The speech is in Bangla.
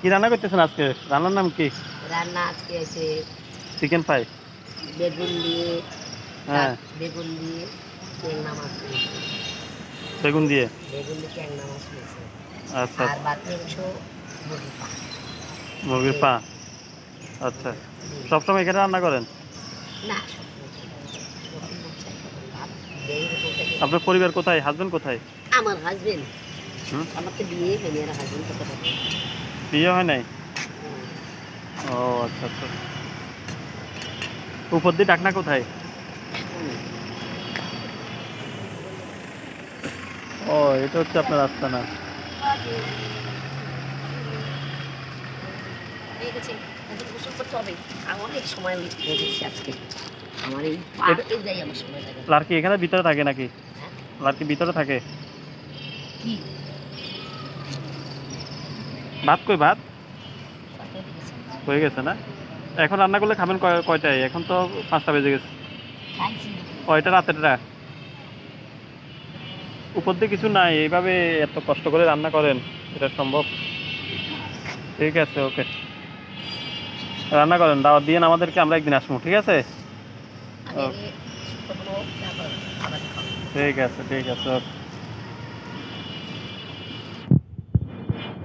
কি রান্না করতেছেন আজকে? রান্নার নাম কি? রান্না আজকে হয়েছে চিকেন ফ্রাই। বেগুন দিয়ে হ্যাঁ, বেগুন দিয়ে ট্যাংরা মাছ হয়েছে। বেগুন দিয়ে। বেগুন দিয়ে ট্যাংরা মাছ হয়েছে। আচ্ছা, আর বাকি অংশ মুরগির পা। মুরগির এই পা। আচ্ছা, হুম। সবসময় এখানে রান্না করেন? না সবসময় খাই না। যখন মন চায় তখন ভাত বেড়ে বলতে গেলে আপনার পরিবার কোথায়? হাসবেন্ড কোথায়? আমার হাজবেন্ড হুম, আমার তো বিয়ে হয়নি আর হাজবেন্ড কত পাবে। বিয়ে হয় নাই? ও আচ্ছা, আচ্ছা। উপর দিয়ে ডাকনা কোথায়? ও, এটা হচ্ছে আপনার আস্তানা। ঠিক আছে এখন গোসল করতে হবে আর অনেক সময় লেগেছে আজকে আমার এই এটা পার্কে যাই আমার সময় লাগে না। লাড়কি এখানে ভিতরে থাকে নাকি? হ্যাঁ লাড়কি ভিতরে থাকে? কি ভাত কই ভাত? কথা দিয়েছে হয়ে গেছে না? এখন রান্না করলে খাবেন কয়টায়? এখন তো 5টা বেজে গেছে। খাইছি কয়টা রাতেরটা? উপর দিয়ে কিছু নাই, এইভাবে এত কষ্ট করে রান্না করেন? এটা সম্ভব? ঠিক আছে, ওকে। রান্না করেন, দাওয়াত দিয়েন আমাদেরকে, আমরা একদিন আসবো, ঠিক আছে? আমি ওকে, আগে শুক্তো করবো তারপর আবার খাবো ঠিক আছে, ঠিক আছে, ওকে।